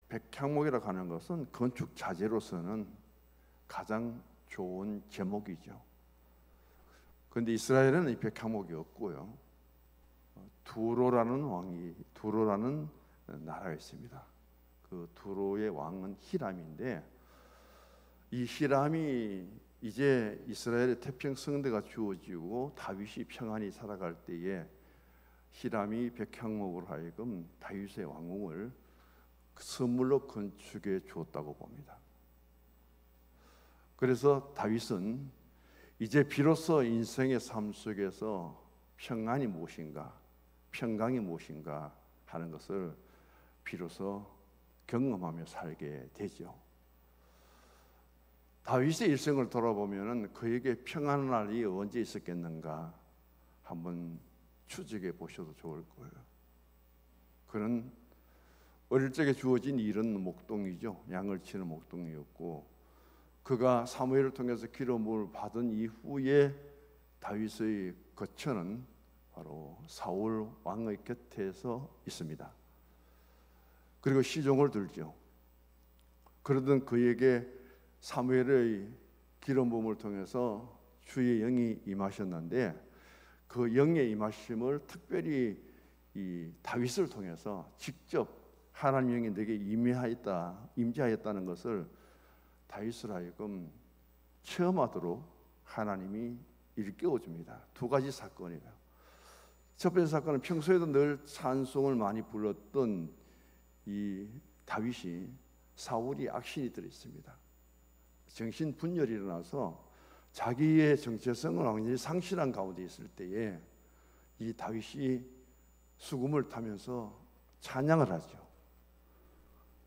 백향목이라고 하는 것은 건축 자재로서는 가장 좋은 제목이죠. 그런데 이스라엘에는 이 백향목이 없고요. 두로라는 나라가 있습니다. 그 두로의 왕은 히람인데, 이 히람이 이제 이스라엘의 태평성대가 주어지고 다윗이 평안히 살아갈 때에 히람이 백향목으로 하여금 다윗의 왕궁을 선물로 건축해 주었다고 봅니다. 그래서 다윗은 이제 비로소 인생의 삶 속에서 평안이 무엇인가, 평강이 무엇인가 하는 것을 비로소 경험하며 살게 되죠. 다윗의 일생을 돌아보면 그에게 평안한 날이 언제 있었겠는가 한번 추적해 보셔도 좋을 거예요. 그는 어릴 적에 주어진 일은 목동이죠. 양을 치는 목동이었고, 그가 사무엘을 통해서 기름을 받은 이후에 다윗의 거처는 바로 사울 왕의 곁에서 있습니다. 그리고 시종을 들죠. 그러던 그에게 사무엘의 기름 부음을 통해서 주의 영이 임하셨는데, 그 영의 임하심을 특별히 이 다윗을 통해서 직접 하나님 영이 내게 임재하였다는 것을 다윗을 하여금 체험하도록 하나님이 일깨워줍니다. 두 가지 사건이에요. 첫 번째 사건은 평소에도 늘 찬송을 많이 불렀던 이 다윗이 사울이 악신이 들어있습니다. 정신분열이 일어나서 자기의 정체성을 완전히 상실한 가운데 있을 때에 이 다윗이 수금을 타면서 찬양을 하죠.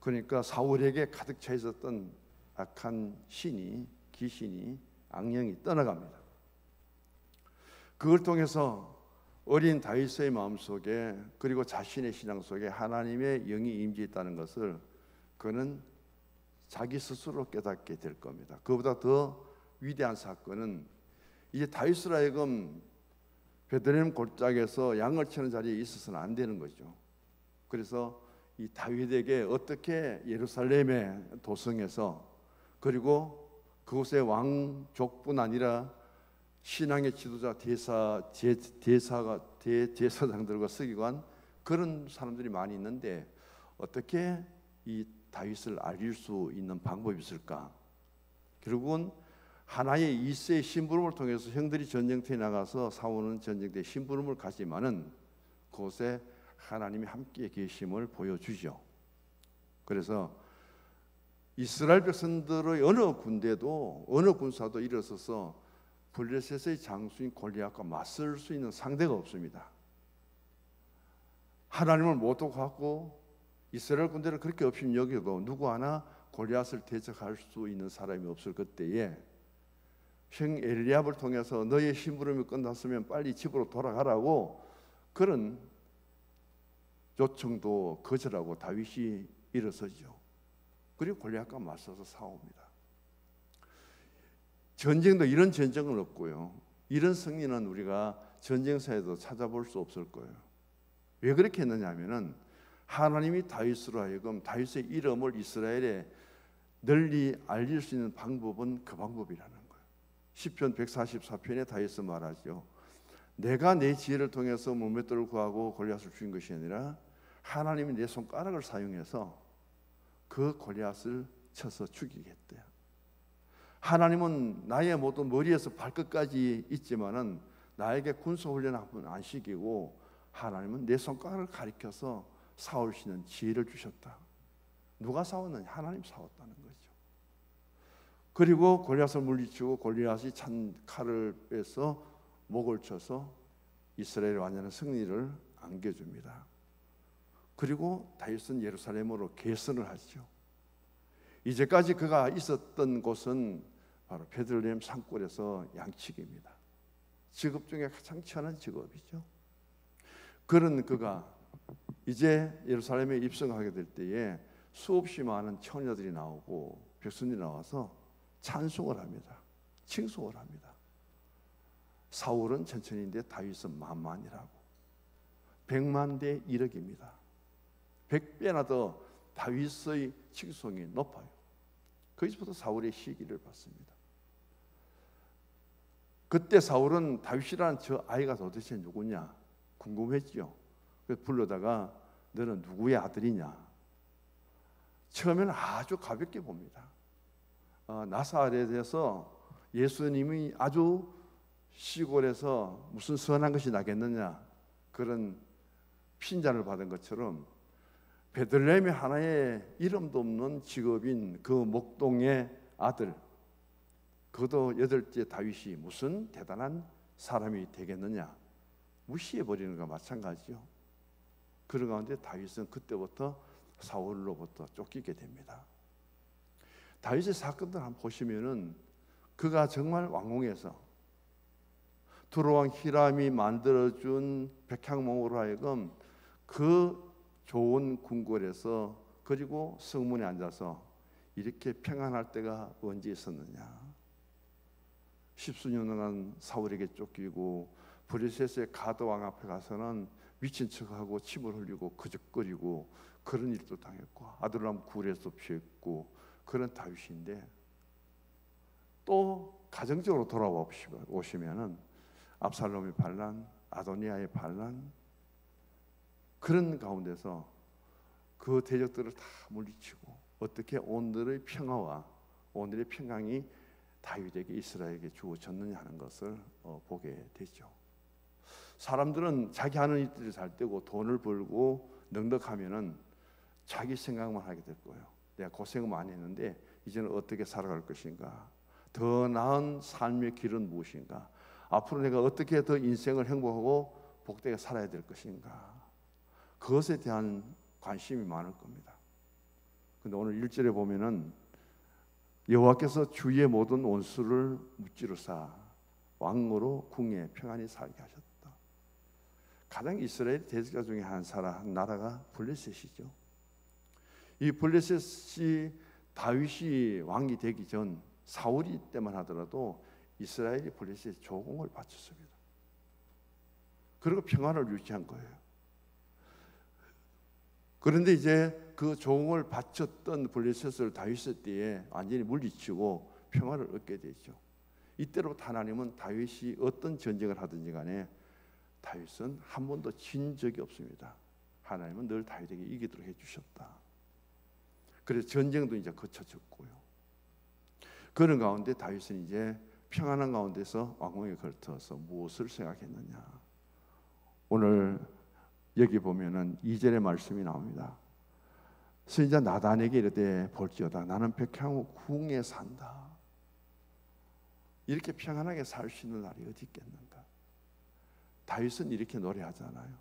그러니까 사울에게 가득 차 있었던 악한 귀신이 악령이 떠나갑니다. 그걸 통해서 어린 다윗의 마음속에, 그리고 자신의 신앙 속에 하나님의 영이 임재했다는 것을 그는 자기 스스로 깨닫게 될 겁니다. 그보다 더 위대한 사건은 이제 다윗을 하여금 베들레헴 골짜기에서 양을 치는 자리에 있어서는 안 되는 거죠. 그래서 이 다윗에게 어떻게 예루살렘의 도성에서, 그리고 그곳의 왕족뿐 아니라 신앙의 지도자, 대제사장들과 서기관, 그런 사람들이 많이 있는데 어떻게 이 다윗을 알릴 수 있는 방법이 있을까? 결국은 하나의 이세의 심부름을 통해서 형들이 전쟁터에 나가서 싸우는 전쟁터에 심부름을 가지만은 그곳에 하나님이 함께 계심을 보여주죠. 그래서 이스라엘 백성들의 어느 군대도, 어느 군사도 일어서서 블레셋의 장수인 골리앗과 맞설 수 있는 상대가 없습니다. 하나님을 못 돕고 이스라엘 군대를 그렇게 없이 여겨도 누구 하나 골리앗을 대적할 수 있는 사람이 없을 그때에 형 엘리압을 통해서 너의 심부름이 끝났으면 빨리 집으로 돌아가라고 그런 요청도 거절하고 다윗이 일어서죠. 그리고 골리앗과 맞서서 싸웁니다. 전쟁도 이런 전쟁은 없고요, 이런 승리는 우리가 전쟁사에도 찾아볼 수 없을 거예요. 왜 그렇게 했느냐 하면은 하나님이 다윗으로 하여금 다윗의 이름을 이스라엘에 널리 알릴 수 있는 방법은 그 방법이라는 거예요. 시편 144편에 다윗은 말하죠. 내가 내 지혜를 통해서 물맷돌을 구하고 골리앗을 죽인 것이 아니라 하나님이 내 손가락을 사용해서 그 골리앗을 쳐서 죽이겠대요. 하나님은 나의 모든 머리에서 발끝까지 있지만은 나에게 군사훈련 한번 안 시키고 하나님은 내 손가락을 가리켜서 싸울 수 있는 지혜를 주셨다. 누가 싸웠느냐? 하나님 싸웠다는 거죠. 그리고 골리앗을 물리치고 골리앗이 찬 칼을 빼서 목을 쳐서 이스라엘의 완전한 승리를 안겨줍니다. 그리고 다윗은 예루살렘으로 개선을 하죠. 이제까지 그가 있었던 곳은 바로 베들레헴 산골에서 양치기입니다. 직업 중에 가장 천한 직업이죠. 그런 그가 이제 예루살렘에 입성하게 될 때에 수없이 많은 처녀들이 나오고 백성들이 나와서 찬송을 합니다. 칭송을 합니다. 사울은 천천히인데 다윗은 만만이라고. 100만 대 1억입니다. 100배나 더 다윗의 칭송이 높아요. 거기서부터 사울의 시기를 받습니다. 그때 사울은 다윗이라는 저 아이가 도대체 누구냐 궁금했죠. 그래서 불러다가 너는 누구의 아들이냐. 처음에는 아주 가볍게 봅니다. 나사렛에서 예수님이 아주 시골에서 무슨 선한 것이 나겠느냐 그런 핀잔을 받은 것처럼 베들레헴의 하나의 이름도 없는 직업인 그 목동의 아들, 그도 8째 다윗이 무슨 대단한 사람이 되겠느냐 무시해버리는 것과 마찬가지죠. 그런 가운데 다윗은 그때부터 사울로부터 쫓기게 됩니다. 다윗의 사건들 한번 보시면은 그가 정말 왕궁에서 두로왕 히람이 만들어준 백향목으로 하여금 그 좋은 궁궐에서 그리고 성문에 앉아서 이렇게 평안할 때가 언제 있었느냐. 십수년간 사울에게 쫓기고 브레셋의 가드왕 앞에 가서는 미친 척하고 침을 흘리고 그적거리고 그런 일도 당했고 아둘람 굴에서 피했고 그런 다윗인데 또 가정적으로 돌아오시면은 압살롬의 반란, 아도니아의 반란 그런 가운데서 그 대적들을 다 물리치고 어떻게 오늘의 평화와 오늘의 평강이 다윗에게 이스라엘에게 주어졌느냐 하는 것을 보게 되죠. 사람들은 자기 하는 일들을 잘 되고 돈을 벌고 넉넉하면은 자기 생각만 하게 될 거예요. 내가 고생을 많이 했는데 이제는 어떻게 살아갈 것인가? 더 나은 삶의 길은 무엇인가? 앞으로 내가 어떻게 더 인생을 행복하고 복되게 살아야 될 것인가? 그것에 대한 관심이 많을 겁니다. 근데 오늘 1절에 보면은 여호와께서 주의 모든 원수를 무찌르사 왕으로 궁에 평안히 살게 하셨다. 가장 이스라엘 대적자 중에 한 나라가 블레셋이죠. 이 블레셋이 다윗이 왕이 되기 전 사울이 때만 하더라도 이스라엘이 블레셋에 조공을 바쳤습니다. 그리고 평안을 유지한 거예요. 그런데 이제 그 조공을 바쳤던 블레셋을 다윗의 때에 완전히 물리치고 평안을 얻게 되죠. 이때로부터 하나님은 다윗이 어떤 전쟁을 하든지 간에 다윗은 한 번도 진 적이 없습니다. 하나님은 늘 다윗에게 이기도록 해주셨다. 그래서 전쟁도 이제 거쳐졌고요. 그런 가운데 다윗은 이제 평안한 가운데서 왕궁에 걸터서 무엇을 생각했느냐. 오늘 여기 보면은 2절의 말씀이 나옵니다. 선지자 나단에게 이르되 볼지어다 나는 백향목 궁에 산다. 이렇게 평안하게 살 수 있는 날이 어디 있겠는가. 다윗은 이렇게 노래하잖아요.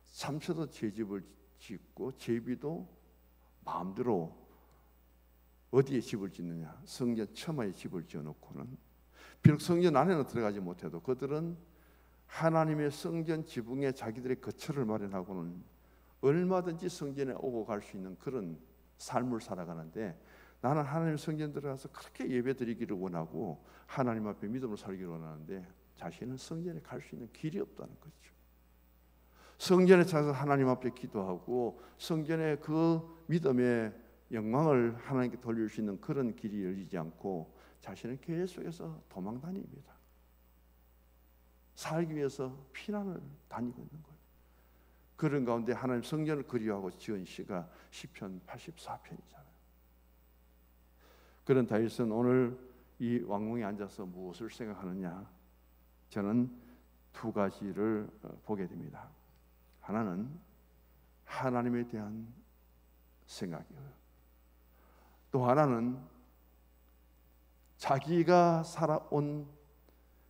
삼초도 제 집을 짓고 제비도 마음대로 어디에 집을 짓느냐. 성전 처마에 집을 지어놓고는 비록 성전 안에는 들어가지 못해도 그들은 하나님의 성전 지붕에 자기들의 거처를 마련하고는 얼마든지 성전에 오고 갈 수 있는 그런 삶을 살아가는데 나는 하나님 성전 들어가서 그렇게 예배드리기를 원하고 하나님 앞에 믿음으로 살기를 원하는데 자신은 성전에 갈 수 있는 길이 없다는 거죠. 성전에 찾아서 하나님 앞에 기도하고 성전의 그 믿음의 영광을 하나님께 돌릴 수 있는 그런 길이 열리지 않고 자신은 계속해서 도망다닙니다. 살기 위해서 피난을 다니고 있는 거예요. 그런 가운데 하나님 성전을 그리워하고 지은 시가 시편 84편이잖아요. 그런 다윗은 오늘 이 왕궁에 앉아서 무엇을 생각하느냐? 저는 두 가지를 보게 됩니다. 하나는 하나님에 대한 생각이에요. 또 하나는 자기가 살아온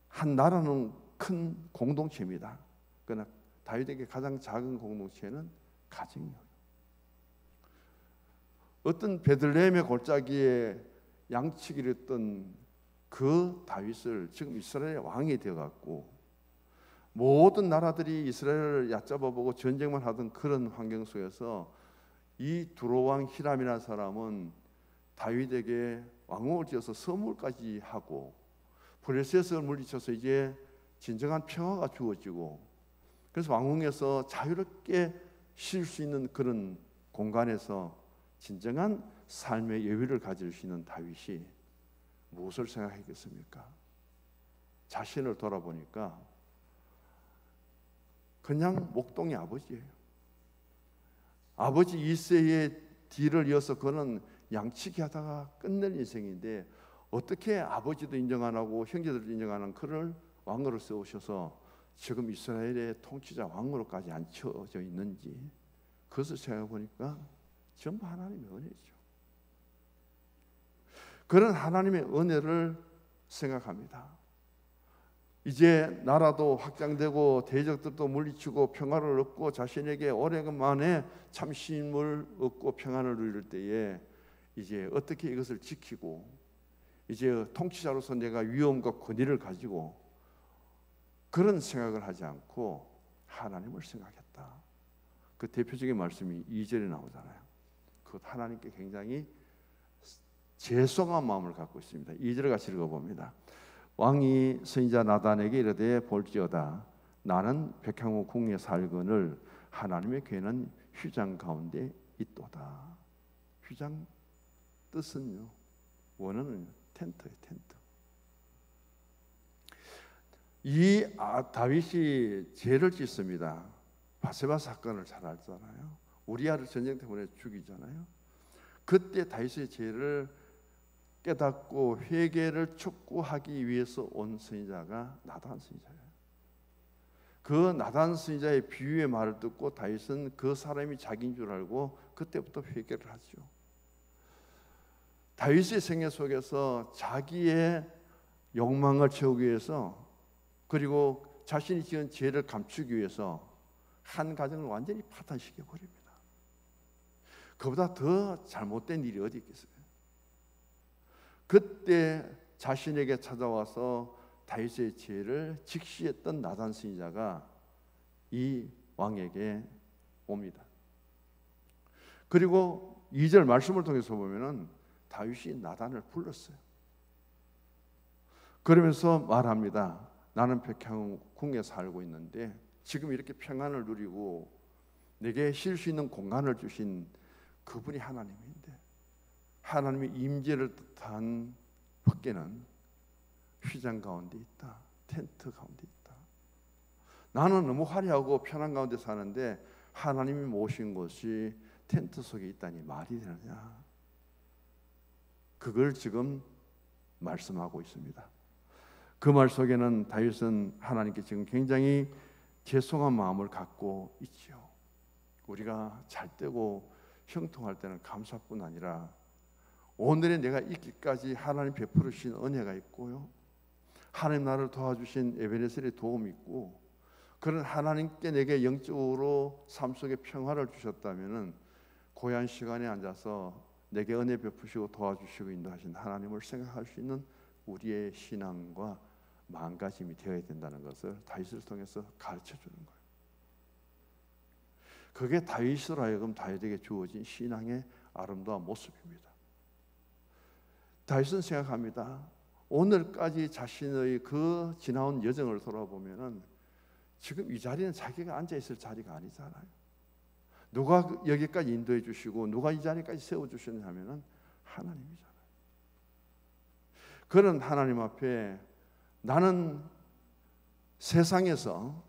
한 나라는 큰 공동체입니다. 그러나 다윗에게 가장 작은 공동체는 가정이에요. 어떤 베들레헴의 골짜기에 양치기를 했던 그 다윗을 지금 이스라엘의 왕이 되어갖고 모든 나라들이 이스라엘을 얕잡아보고 전쟁만 하던 그런 환경 속에서 이 두로왕 히람이라는 사람은 다윗에게 왕궁을 지어서 선물까지 하고 블레셋을 물리쳐서 이제 진정한 평화가 주어지고 그래서 왕궁에서 자유롭게 쉴 수 있는 그런 공간에서 진정한 삶의 여유를 가질 수 있는 다윗이 무엇을 생각했겠습니까? 자신을 돌아보니까 그냥 목동의 아버지예요. 아버지 이새의 뒤를 이어서 그는 양치기 하다가 끝낼 인생인데 어떻게 아버지도 인정 안 하고 형제들도 인정 안 하는 그를 왕으로 세우셔서 지금 이스라엘의 통치자 왕으로까지 앉혀져 있는지, 그것을 생각해 보니까 전부 하나님의 은혜죠. 그런 하나님의 은혜를 생각합니다. 이제 나라도 확장되고 대적들도 물리치고 평화를 얻고 자신에게 오래간만에 참심을 얻고 평안을 누릴 때에 이제 어떻게 이것을 지키고, 이제 통치자로서 내가 위엄과 권위를 가지고 그런 생각을 하지 않고 하나님을 생각했다. 그 대표적인 말씀이 2절에 나오잖아요. 그 하나님께 굉장히 죄송한 마음을 갖고 있습니다. 2절을 같이 읽어봅니다. 왕이 선지자 나단에게 이르되 볼지어다 나는 백향목 궁에 살거늘 하나님의 궤는 휘장 가운데 있도다. 휘장 뜻은요, 원어는 텐트예요. 텐트. 이 다윗이 죄를 짓습니다. 바세바 사건을 잘 알잖아요. 우리아를 전쟁 때문에 죽이잖아요. 그때 다윗의 죄를 깨닫고 회개를 촉구하기 위해서 온 선지자가 나단 선지자예요. 그 나단 선지자의 비유의 말을 듣고 다윗은 그 사람이 자기인 줄 알고 그때부터 회개를 하죠. 다윗의 생애 속에서 자기의 욕망을 채우기 위해서, 그리고 자신이 지은 죄를 감추기 위해서 한 가정을 완전히 파탄시켜 버립니다. 그보다 더 잘못된 일이 어디 있겠어요? 그때 자신에게 찾아와서 다윗의 죄를 직시했던 나단 선지자가 이 왕에게 옵니다. 그리고 2절 말씀을 통해서 보면은 다윗이 나단을 불렀어요. 그러면서 말합니다. 나는 백향궁에 살고 있는데 지금 이렇게 평안을 누리고 내게 쉴 수 있는 공간을 주신 그분이 하나님인데, 하나님의 임재를 뜻한 밖에는 휘장 가운데 있다. 텐트 가운데 있다. 나는 너무 화려하고 편한 가운데 사는데 하나님이 모신 곳이 텐트 속에 있다니 말이 되느냐. 그걸 지금 말씀하고 있습니다. 그 말 속에는 다윗은 하나님께 지금 굉장히 죄송한 마음을 갖고 있지요. 우리가 잘 때고 형통할 때는 감사뿐 아니라 오늘의 내가 있기까지 하나님 베풀어 주신 은혜가 있고요, 하나님 나를 도와주신 에베네셀의 도움이 있고, 그런 하나님께 내게 영적으로 삶 속에 평화를 주셨다면은 고요한 시간에 앉아서 내게 은혜 베푸시고 도와주시고 인도하신 하나님을 생각할 수 있는 우리의 신앙과 마음가짐이 되어야 된다는 것을 다윗을 통해서 가르쳐 주는 거예요. 그게 다윗으로 하여금 다윗에게 주어진 신앙의 아름다운 모습입니다. 다윗은 생각합니다. 오늘까지 자신의 그 지나온 여정을 돌아보면은 지금 이 자리는 자기가 앉아 있을 자리가 아니잖아요. 누가 여기까지 인도해 주시고 누가 이 자리까지 세워 주셨냐면은 하나님이잖아요. 그런 하나님 앞에 나는 세상에서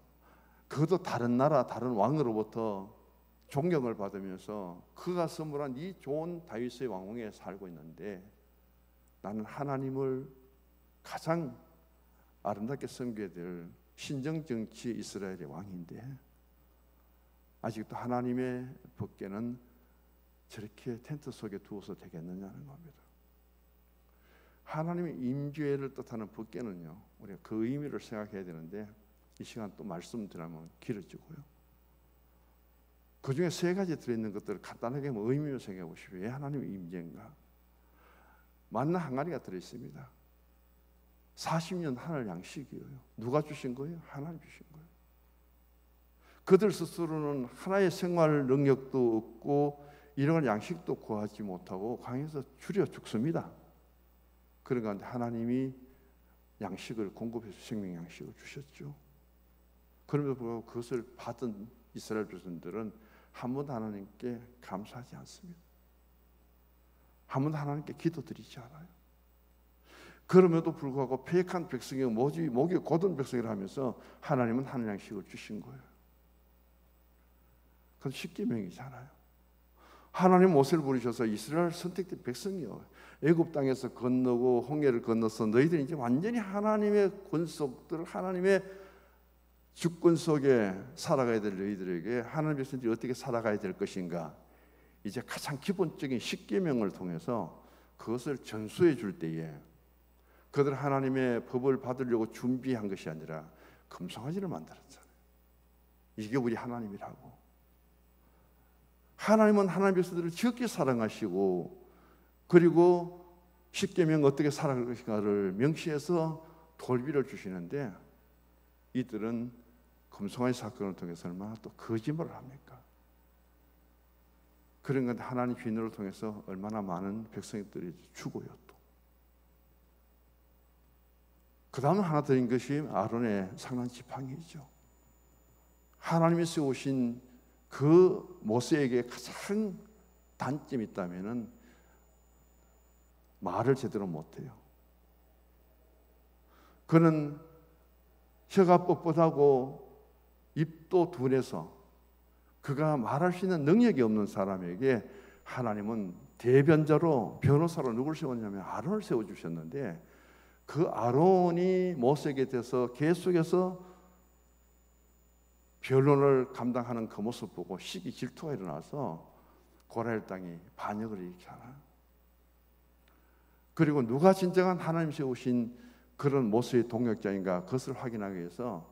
그것도 다른 나라 다른 왕으로부터 존경을 받으면서 그가 선물한 이 좋은 다윗의 왕궁에 살고 있는데, 나는 하나님을 가장 아름답게 섬겨야 될 신정정치 이스라엘의 왕인데 아직도 하나님의 법궤는 저렇게 텐트 속에 두어서 되겠느냐는 겁니다. 하나님의 임재를 뜻하는 법궤는요, 우리가 그 의미를 생각해야 되는데 이 시간 또 말씀드리면 길어지고요. 그 중에 세 가지 들어있는 것들을 간단하게 의미를 생각해 보십시오. 왜 하나님의 임재인가? 만나 한 가지가 들어있습니다. 40년 하늘 양식이에요. 누가 주신 거예요? 하나님 주신 거예요. 그들 스스로는 하나의 생활 능력도 없고 이런 양식도 구하지 못하고 강에서 줄여 죽습니다. 그런 가운데 하나님이 양식을 공급해서 생명 양식을 주셨죠. 그럼에도 불구하고 그것을 받은 이스라엘 백성들은 한 번도 하나님께 감사하지 않습니다. 한 번도 하나님께 기도드리지 않아요. 그럼에도 불구하고 패역한 백성이 목이 곧은 백성이라 하면서 하나님은 하늘 양식을 주신 거예요. 그건 십계명이잖아요. 하나님 모세를 부르셔서 이스라엘 선택된 백성이요, 애굽 땅에서 건너고 홍해를 건너서 너희들이 이제 완전히 하나님의 권속들, 하나님의 주권 속에 살아가야 될 너희들에게 하나님 백성들이 어떻게 살아가야 될 것인가, 이제 가장 기본적인 십계명을 통해서 그것을 전수해 줄 때에 그들 하나님의 법을 받으려고 준비한 것이 아니라 금송아지를 만들었잖아요. 이게 우리 하나님이라고. 하나님은 하나님 백성들을 지극히 사랑하시고, 그리고 십계명 어떻게 살아갈 것인가를 명시해서 돌비를 주시는데, 이들은 금송아지 사건을 통해서 얼마나 또 거짓말을 합니까? 그런 건 하나님 비누를 통해서 얼마나 많은 백성들이 죽어요. 또 그 다음 하나 드린 것이 아론의 상한 지팡이죠. 하나님이 세우신 그 모세에게 가장 단점이 있다면은 말을 제대로 못해요. 그는 혀가 뻣뻣하고 입도 둔해서 그가 말할 수 있는 능력이 없는 사람에게 하나님은 대변자로, 변호사로 누굴 세웠냐면 아론을 세워주셨는데, 그 아론이 모세에게 대해서 계속해서 변론을 감당하는 그 모습 보고 시기 질투가 일어나서 고라엘 땅이 반역을 일으켜나. 그리고 누가 진정한 하나님 세우신 그런 모세의 동역자인가, 그것을 확인하기 위해서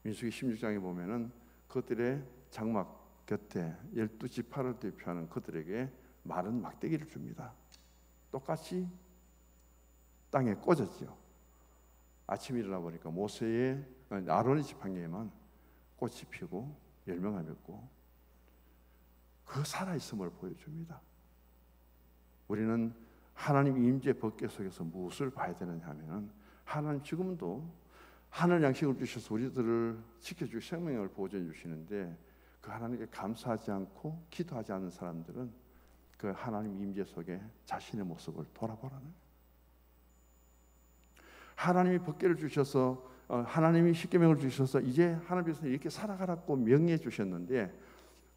민수기 16장에 보면은 그들의 장막 곁에 12지파를 대표하는 그들에게 마른 막대기를 줍니다. 똑같이 땅에 꽂았죠. 아침에 일어나 보니까 모세의 아론의 지팡이에만 꽃이 피고 열매가 맺고 그 살아있음을 보여줍니다. 우리는 하나님 임재 법궤 속에서 무엇을 봐야 되느냐 하면, 하나님 지금도 하늘 양식을 주셔서 우리들을 지켜주고 생명을 보존해 주시는데, 그 하나님께 감사하지 않고 기도하지 않는 사람들은 그 하나님 임재 속에 자신의 모습을 돌아보라는 거예요. 하나님이 법궤를 주셔서, 하나님이 십계명을 주셔서 이제 하나님께서 이렇게 살아가라고 명령해 주셨는데,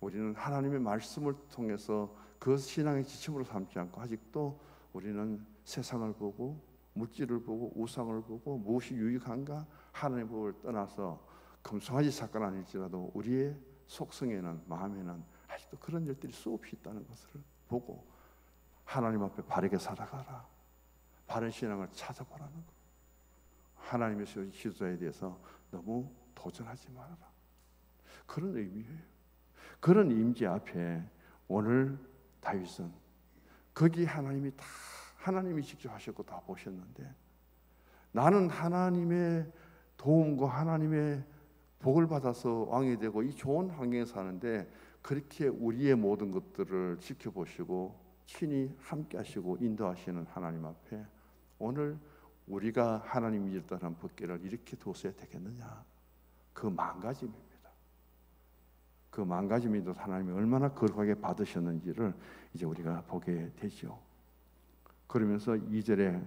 우리는 하나님의 말씀을 통해서 그 신앙의 지침으로 삼지 않고 아직도 우리는 세상을 보고 물질을 보고 우상을 보고 무엇이 유익한가, 하나님의 법을 떠나서 금송아지 사건 아닐지라도 우리의 속성에는, 마음에는 아직도 그런 일들이 수없이 있다는 것을 보고 하나님 앞에 바르게 살아가라, 바른 신앙을 찾아보라는 것. 하나님의 지도자에 대해서 너무 도전하지 말아라, 그런 의미예요. 그런 임재 앞에 오늘 다윗은 거기 하나님이 직접 하셨고 다 보셨는데, 나는 하나님의 도움과 하나님의 복을 받아서 왕이 되고 이 좋은 환경에 사는데, 그렇게 우리의 모든 것들을 지켜보시고 친히 함께 하시고 인도하시는 하나님 앞에 오늘 우리가 하나님 믿었다는 법궤를 이렇게 뒀어야 되겠느냐, 그 망가짐입니다. 그 망가짐에도 하나님이 얼마나 거룩하게 받으셨는지를 이제 우리가 보게 되죠. 그러면서 2절의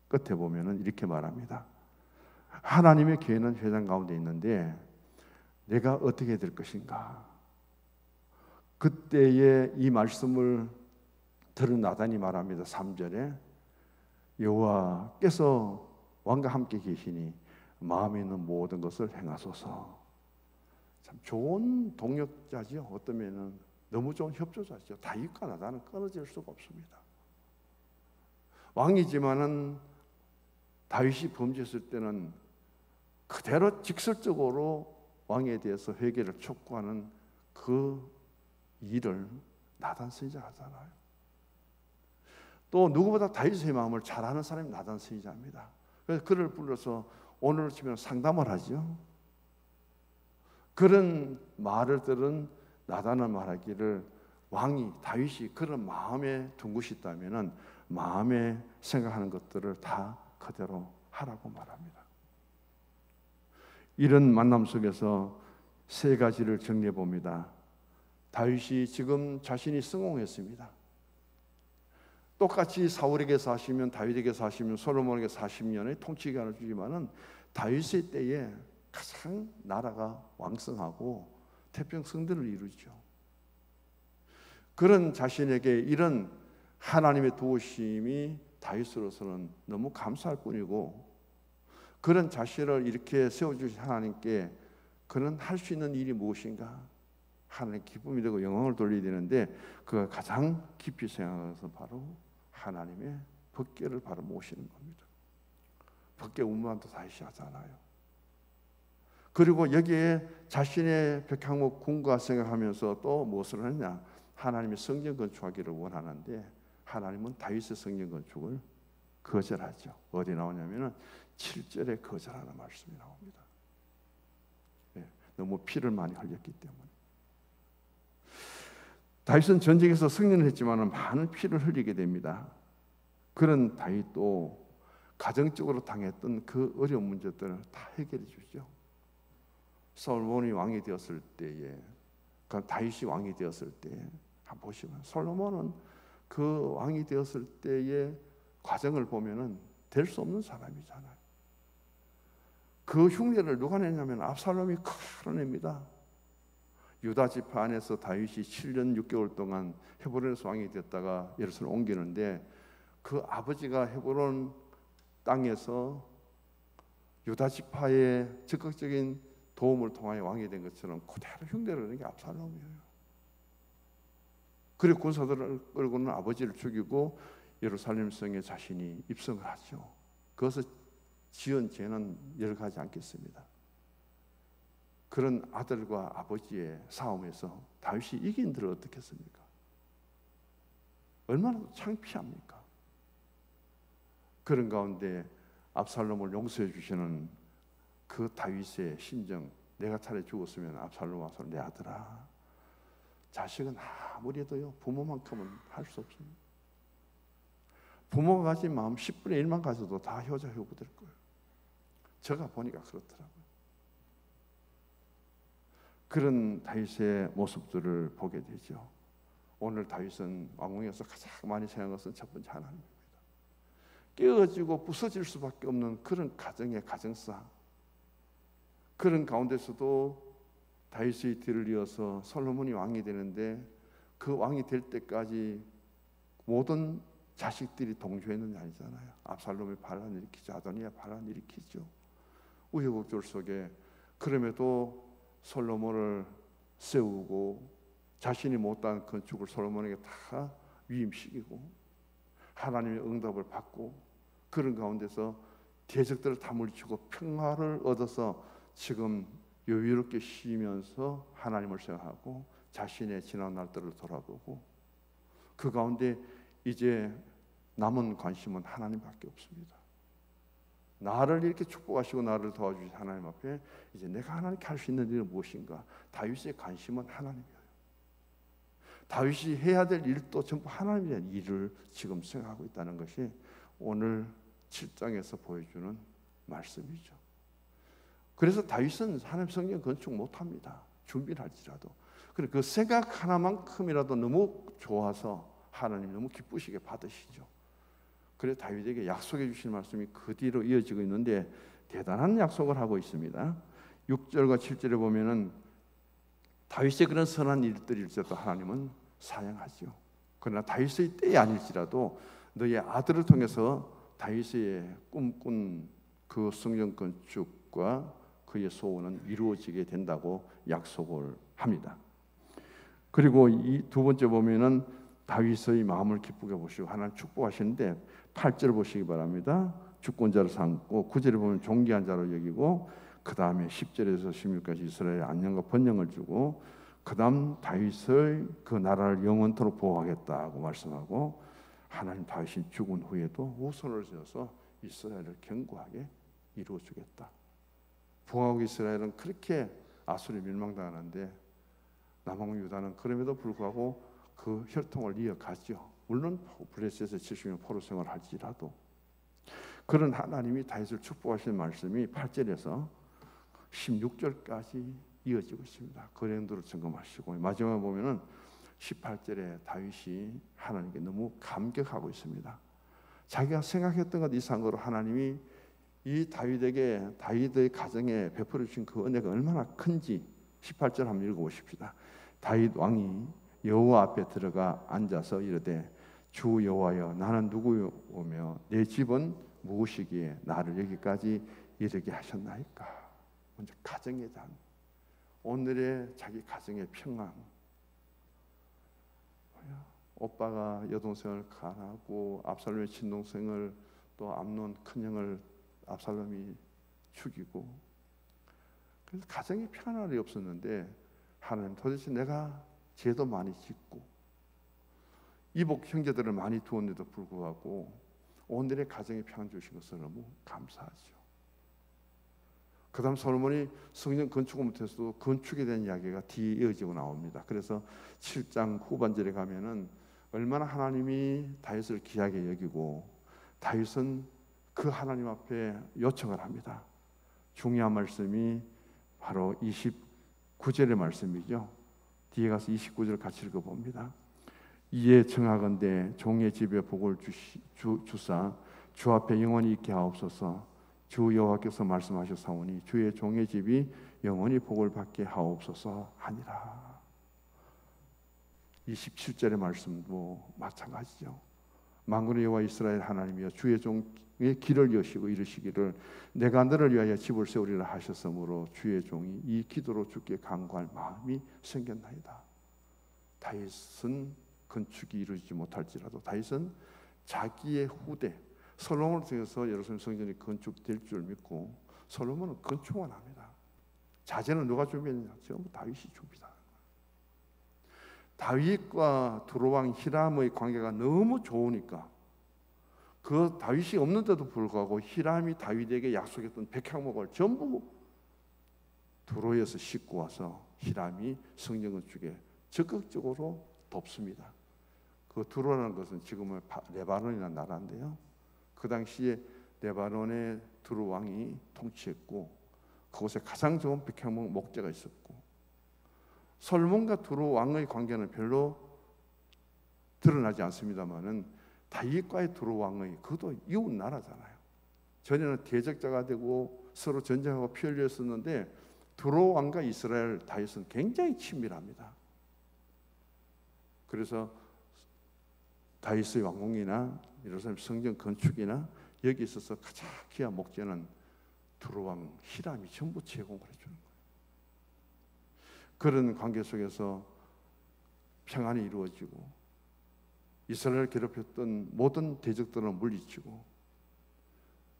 끝에 보면은 이렇게 말합니다. 하나님의 계획은 회장 가운데 있는데 내가 어떻게 될 것인가. 그때에 이 말씀을 들은 나단이 말합니다. 3절에 여호와께서 왕과 함께 계시니 마음에 있는 모든 것을 행하소서. 참 좋은 동역자죠. 어떤 면은 너무 좋은 협조자죠. 다윗과 나단은 끊어질 수가 없습니다. 왕이지만은 다윗이 범죄했을 때는 그대로 직설적으로 왕에 대해서 회개를 촉구하는 그 일을 나단 선지자가 하잖아요. 또 누구보다 다윗의 마음을 잘 아는 사람이 나단 선지자입니다. 그래서 그를 불러서 오늘 치면 상담을 하죠. 그런 말을 들은 나단은 말하기를, 왕이 다윗이 그런 마음에 둔 것이 있다면은 마음에 생각하는 것들을 다 그대로 하라고 말합니다. 이런 만남 속에서 세 가지를 정리해 봅니다. 다윗이 지금 자신이 성공했습니다. 똑같이 사울에게 40년, 다윗에게 40년, 솔로몬에게 40년의 통치 기간을 주지만은 다윗의 때에 가장 나라가 왕성하고 태평성대를 이루죠. 그런 자신에게 이런 하나님의 도우심이 다윗으로서는 너무 감사할 뿐이고, 그런 자신을 이렇게 세워주신 하나님께 그는 할 수 있는 일이 무엇인가? 하나님의 기쁨이 되고 영광을 돌려야 되는데, 그가 가장 깊이 생각해서 바로 하나님의 법궤를 바로 모시는 겁니다. 법궤 운반도 다시 하잖아요. 그리고 여기에 자신의 백향목 궁과 생각하면서 또 무엇을 하느냐? 하나님의 성전 건축하기를 원하는데 하나님은 다윗의 성전 건축을 거절하죠. 어디 나오냐면은 7절에 거절하는 말씀이 나옵니다. 네, 너무 피를 많이 흘렸기 때문에. 다윗은 전쟁에서 승리를 했지만 많은 피를 흘리게 됩니다. 그런 다윗도 가정적으로 당했던 그 어려운 문제들을 다 해결해 주죠. 솔로몬이 왕이 되었을 때에, 그 다윗이 왕이 되었을 때에 한번 보시면 솔로몬은 그 왕이 되었을 때의 과정을 보면은 될 수 없는 사람이잖아요. 그 흉내를 누가 내냐면 압살롬이 끌어냅니다. 유다 지파 안에서 다윗이 7년 6개월 동안 헤브론에서 왕이 됐다가 예루살렘 옮기는데, 그 아버지가 헤브론 땅에서 유다 지파의 적극적인 도움을 통하여 왕이 된 것처럼 그대로 흉내를 내는 게 압살롬이에요. 그리고 군사들을 끌고는 아버지를 죽이고 예루살렘 성에 자신이 입성을 하죠. 그것을 지은 죄는 열가지 않겠습니다. 그런 아들과 아버지의 싸움에서 다윗이 이긴들 어떻겠습니까? 얼마나 창피합니까? 그런 가운데 압살롬을 용서해 주시는 그 다윗의 심정, 내가 차라리 죽었으면 압살롬 와서 내 아들아, 자식은 아무리 해도요 부모만큼은 할 수 없습니다. 부모가 가진 마음 10분의 1만 가져도 다 효자 효부될 거예요. 제가 보니까 그렇더라고요. 그런 다윗의 모습들을 보게 되죠. 오늘 다윗은 왕궁에서 가장 많이 생각한 것은 첫 번째 하나님입니다. 깨어지고 부서질 수밖에 없는 그런 가정의 가정사, 그런 가운데서도 다윗의 뒤를 이어서 솔로몬이 왕이 되는데, 그 왕이 될 때까지 모든 자식들이 동조했는 게 아니잖아요. 압살롬이 반란 일으키죠. 아도니아 반란 일으키죠. 우여곡절 속에 그럼에도 솔로몬을 세우고 자신이 못한 건축을 솔로몬에게 다 위임시키고 하나님의 응답을 받고, 그런 가운데서 대적들을 다 물리치고 평화를 얻어서 지금 여유롭게 쉬면서 하나님을 생각하고 자신의 지난 날들을 돌아보고, 그 가운데 이제 남은 관심은 하나님밖에 없습니다. 나를 이렇게 축복하시고 나를 도와주신 하나님 앞에 이제 내가 하나님께 할 수 있는 일은 무엇인가? 다윗의 관심은 하나님이에요. 다윗이 해야 될 일도 전부 하나님에 대한 일을 지금 생각하고 있다는 것이 오늘 7장에서 보여주는 말씀이죠. 그래서 다윗은 하나님 성전 건축 못합니다. 준비를 할지라도. 그런데 그 생각 하나만큼이라도 너무 좋아서 하나님 너무 기쁘시게 받으시죠. 그래서 다윗에게 약속해 주신 말씀이 그 뒤로 이어지고 있는데 대단한 약속을 하고 있습니다. 6절과 7절에 보면은 다윗의 그런 선한 일들일지라도 하나님은 사양하죠. 그러나 다윗의 때이 아닐지라도 너의 아들을 통해서 다윗의 꿈꾼 그 성전 건축과 그의 소원은 이루어지게 된다고 약속을 합니다. 그리고 이 두 번째 보면은 다윗의 마음을 기쁘게 보시고 하나님 축복하시는데 8절 보시기 바랍니다. 주권자를 삼고 9절에 보면 존귀한 자로 여기고, 그 다음에 10절에서 16까지 이스라엘의 안녕과 번영을 주고, 그 다음 다윗의 그 나라를 영원토록 보호하겠다고 말씀하고, 하나님 다윗이 죽은 후에도 후손을 지어서 이스라엘을 견고하게 이루어주겠다. 북왕국 이스라엘은 그렇게 아수르에 멸망당하는데 남왕국 유다는 그럼에도 불구하고 그 혈통을 이어가죠. 물론 블레셋에서 70년 포로 생활을 할지라도. 그런 하나님이 다윗을 축복하시는 말씀이 8절에서 16절까지 이어지고 있습니다. 그 내용들을 점검하시고 마지막에 보면은 18절에 다윗이 하나님께 너무 감격하고 있습니다. 자기가 생각했던 것 이상으로 하나님이 이 다윗의 가정에 베풀어 주신 그 은혜가 얼마나 큰지 18절 한번 읽어보십시다. 다윗 왕이 여호와 앞에 들어가 앉아서 이르되 주 여호와여 나는 누구오며 내 집은 무엇이기에 나를 여기까지 이르게 하셨나이까. 먼저 가정에 대한 오늘의 자기 가정의 평안. 오빠가 여동생을 간하고 압살롬의 친동생을 또 암논 큰형을 압살롬이 죽이고 그래서 가정에 평안이 없었는데 하나님 도대체 내가 죄도 많이 짓고 이복 형제들을 많이 두었는데도 불구하고 오늘의 가정에 평안 주신 것을 너무 감사하죠. 그 다음 솔로몬이 성전 건축을 못해서도 건축에 대한 이야기가 뒤에 이어지고 나옵니다. 그래서 7장 후반절에 가면은 얼마나 하나님이 다윗을 귀하게 여기고 다윗은 그 하나님 앞에 요청을 합니다. 중요한 말씀이 바로 29절의 말씀이죠. 뒤에 가서 29절을 같이 읽어봅니다. 이에 청하건대 종의 집에 복을 주사 주 앞에 영원히 있게 하옵소서. 주 여호와께서 말씀하셨사오니 주의 종의 집이 영원히 복을 받게 하옵소서 하니라. 27절의 말씀도 마찬가지죠. 만군의 여호와 이스라엘 하나님이여 주의 종의 길을 여시고 이르시기를 내가 너를 위하여 집을 세우리라 하셨으므로 주의 종이 이 기도로 주께 간구할 마음이 생겼나이다. 다윗은 건축이 이루어지지 못할지라도 다윗은 자기의 후대 솔로몬을 통해서 예루살렘 성전이 건축될 줄 믿고 솔로몬은 건축만 합니다. 자재는 누가 준비했느냐? 전부 다윗이 준비다. 다윗과 두로왕 히람의 관계가 너무 좋으니까 그 다윗이 없는데도 불구하고 히람이 다윗에게 약속했던 백향목을 전부 두로에서 싣고 와서 히람이 성전 건축에 적극적으로 돕습니다. 그 두로라는 것은 지금의 레바논이라는 나라인데요. 그 당시에 레바논의 두로 왕이 통치했고 그곳에 가장 좋은 백향목 목재가 있었고 솔몬과 두로 왕의 관계는 별로 드러나지 않습니다만은 다윗과의 두로 왕의 그도 이웃 나라잖아요. 전에는 대적자가 되고 서로 전쟁하고 피 흘렸었는데 두로 왕과 이스라엘 다윗은 굉장히 친밀합니다. 그래서 다윗의 왕궁이나 예루살렘 성전 건축이나 여기 있어서 가장 귀한 목재는 두로 왕 히람이 전부 제공을 해주는 거예요. 그런 관계 속에서 평안이 이루어지고 이스라엘을 괴롭혔던 모든 대적들은 물리치고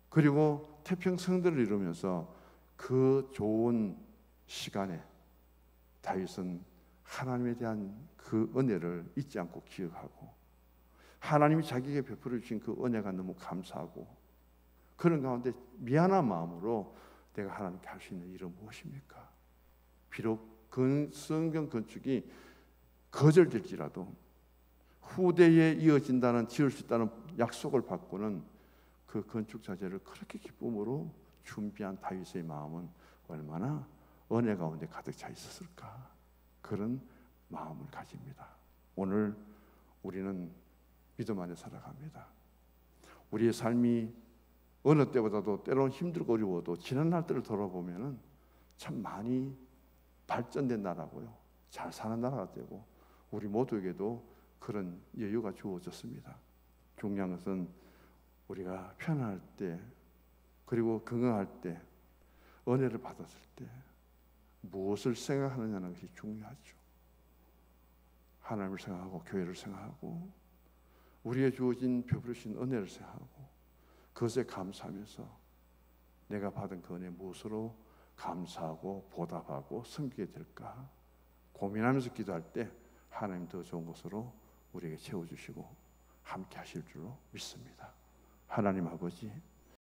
그리고 태평성대를 이루면서 그 좋은 시간에 다윗은 하나님에 대한 그 은혜를 잊지 않고 기억하고 하나님이 자기에게 베풀어 주신 그 은혜가 너무 감사하고 그런 가운데 미안한 마음으로 내가 하나님께 할 수 있는 일은 무엇입니까? 비록 성경 건축이 거절될지라도 후대에 이어진다는 지을 수 있다는 약속을 받고는 그 건축 자재를 그렇게 기쁨으로 준비한 다윗의 마음은 얼마나 은혜 가운데 가득 차 있었을까? 그런 마음을 가집니다. 오늘 우리는 믿음 안에 살아갑니다. 우리의 삶이 어느 때보다도 때로는 힘들고 어려워도 지난 날들을 돌아보면은 참 많이 발전된 나라고요. 잘 사는 나라가 되고 우리 모두에게도 그런 여유가 주어졌습니다. 중요한 것은 우리가 편안할 때 그리고 건강할 때 은혜를 받았을 때 무엇을 생각하느냐는 것이 중요하죠. 하나님을 생각하고 교회를 생각하고 우리의 주어진 베푸신 은혜를 생각하고 그것에 감사하면서 내가 받은 그 은혜 무엇으로 감사하고 보답하고 섬기게 될까 고민하면서 기도할 때 하나님 더 좋은 것으로 우리에게 채워주시고 함께 하실 줄로 믿습니다. 하나님 아버지